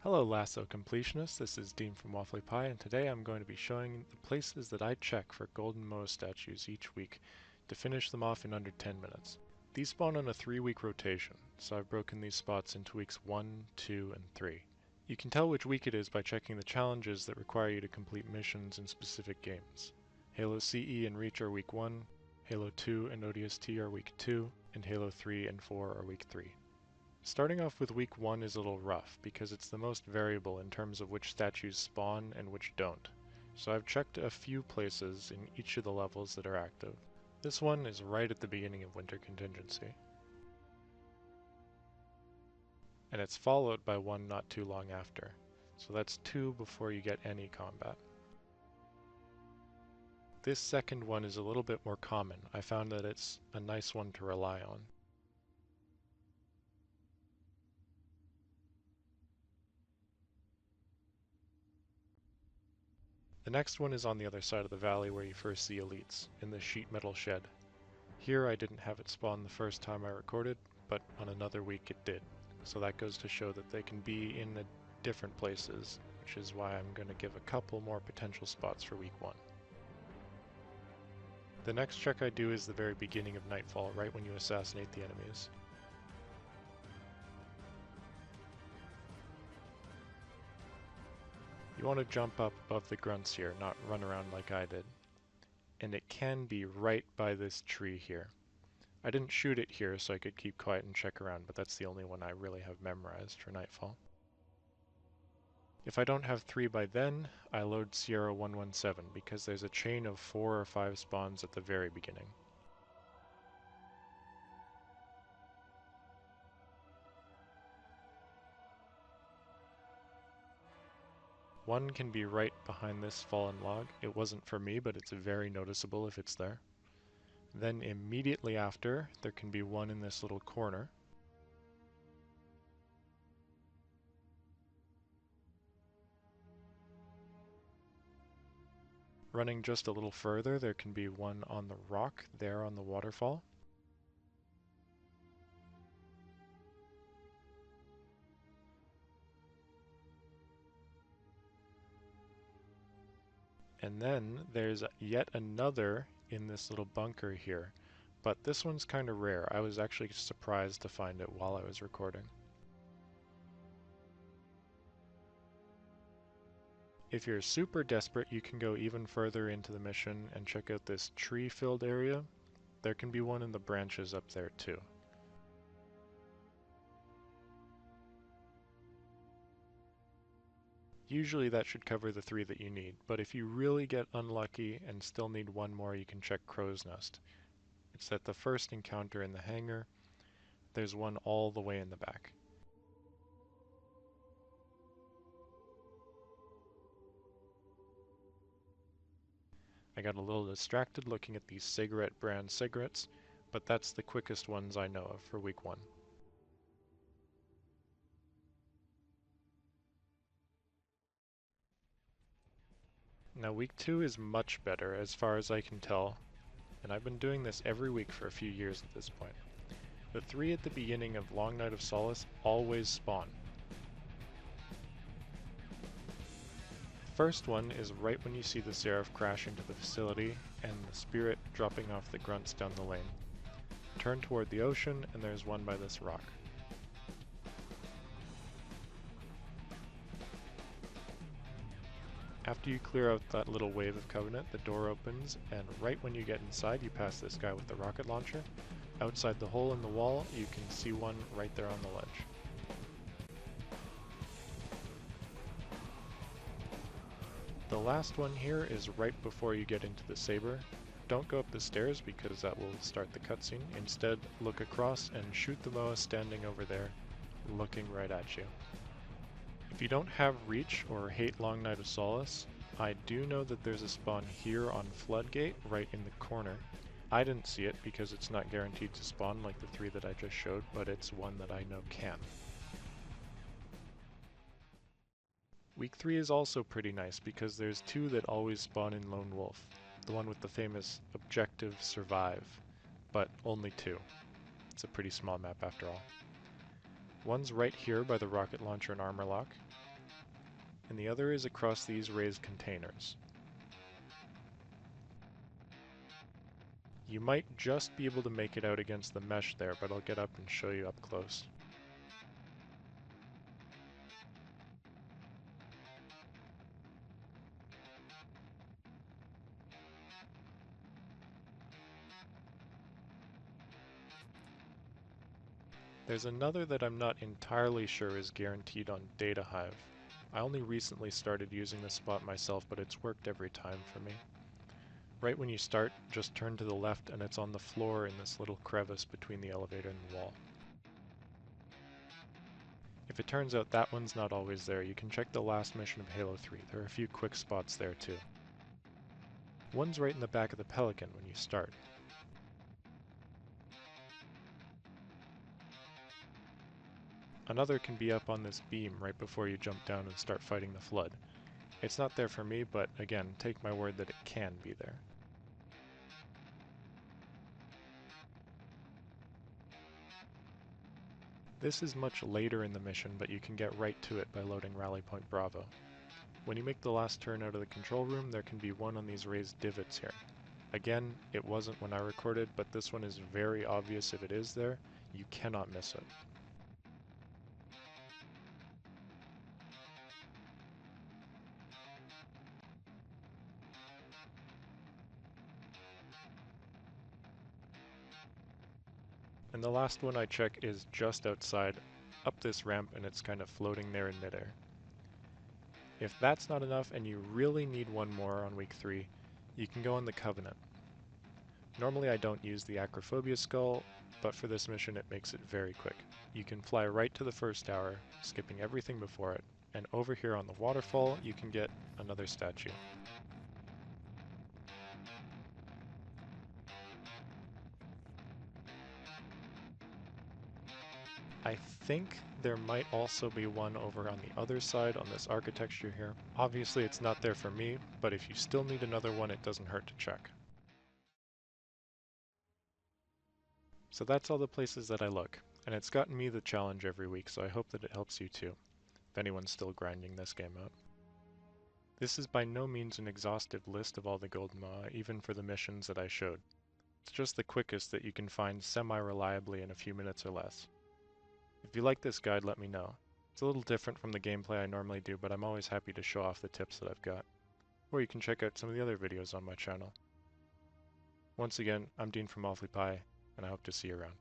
Hello Lasso Completionists, this is Dean from Waffly Pie, and today I'm going to be showing the places that I check for golden Moa statues each week to finish them off in under 10 minutes. These spawn on a 3-week rotation, so I've broken these spots into weeks 1, 2, and 3. You can tell which week it is by checking the challenges that require you to complete missions in specific games. Halo CE and Reach are week 1, Halo 2 and ODST are week 2, and Halo 3 and 4 are week 3. Starting off with week 1 is a little rough because it's the most variable in terms of which statues spawn and which don't. So I've checked a few places in each of the levels that are active. This one is right at the beginning of Winter Contingency. And it's followed by one not too long after. So that's 2 before you get any combat. This second one is a little bit more common. I found that it's a nice one to rely on. The next one is on the other side of the valley where you first see elites, in the sheet metal shed. Here I didn't have it spawn the first time I recorded, but on another week it did. So that goes to show that they can be in the different places, which is why I'm going to give a couple more potential spots for week 1. The next check I do is the very beginning of Nightfall, right when you assassinate the enemies. You want to jump up above the grunts here, not run around like I did. And it can be right by this tree here. I didn't shoot it here so I could keep quiet and check around, but that's the only one I really have memorized for Nightfall. If I don't have 3 by then, I load Sierra 117 because there's a chain of 4 or 5 spawns at the very beginning. One can be right behind this fallen log. It wasn't for me, but it's very noticeable if it's there. Then immediately after, there can be one in this little corner. Running just a little further, there can be one on the rock there on the waterfall. And then there's yet another in this little bunker here, but this one's kind of rare. I was actually surprised to find it while I was recording. If you're super desperate, you can go even further into the mission and check out this tree-filled area. There can be one in the branches up there too. Usually that should cover the 3 that you need, but if you really get unlucky and still need one more, you can check Crow's Nest. It's at the first encounter in the hangar. There's one all the way in the back. I got a little distracted looking at these cigarette brand cigarettes, but that's the quickest ones I know of for week 1. Now week 2 is much better as far as I can tell, and I've been doing this every week for a few years at this point. The 3 at the beginning of Long Night of Solace always spawn. The first one is right when you see the Seraph crash into the facility and the Spirit dropping off the grunts down the lane. Turn toward the ocean and there's one by this rock. After you clear out that little wave of Covenant, the door opens, and right when you get inside, you pass this guy with the rocket launcher. Outside the hole in the wall, you can see one right there on the ledge. The last one here is right before you get into the Saber. Don't go up the stairs because that will start the cutscene. Instead, look across and shoot the Moa standing over there, looking right at you. If you don't have Reach or hate Long Night of Solace, I do know that there's a spawn here on Floodgate, right in the corner. I didn't see it because it's not guaranteed to spawn like the 3 that I just showed, but it's one that I know can. Week 3 is also pretty nice because there's 2 that always spawn in Lone Wolf, the one with the famous objective survive, but only 2. It's a pretty small map after all. One's right here by the rocket launcher and armor lock. and the other is across these raised containers. You might just be able to make it out against the mesh there, but I'll get up and show you up close. There's another that I'm not entirely sure is guaranteed on DataHive. I only recently started using this spot myself, but it's worked every time for me. Right when you start, just turn to the left and it's on the floor in this little crevice between the elevator and the wall. If it turns out that one's not always there, you can check the last mission of Halo 3. There are a few quick spots there too. One's right in the back of the Pelican when you start. Another can be up on this beam right before you jump down and start fighting the flood. It's not there for me, but again, take my word that it can be there. This is much later in the mission, but you can get right to it by loading Rally Point Bravo. When you make the last turn out of the control room, there can be one on these raised divots here. Again, it wasn't when I recorded, but this one is very obvious if it is there. You cannot miss it. And the last one I check is just outside, up this ramp, and it's kind of floating there in midair. If that's not enough and you really need one more on week 3, you can go on the Covenant. Normally I don't use the Acrophobia skull, but for this mission it makes it very quick. You can fly right to the first tower, skipping everything before it, and over here on the waterfall you can get another statue. I think there might also be one over on the other side on this architecture here. Obviously it's not there for me, but if you still need another one, it doesn't hurt to check. So that's all the places that I look, and it's gotten me the challenge every week, so I hope that it helps you too, if anyone's still grinding this game out. This is by no means an exhaustive list of all the golden maw, even for the missions that I showed. It's just the quickest that you can find semi-reliably in a few minutes or less. If you like this guide, let me know. It's a little different from the gameplay I normally do, but I'm always happy to show off the tips that I've got. Or you can check out some of the other videos on my channel. Once again, I'm Dean from Awfully Pie, and I hope to see you around.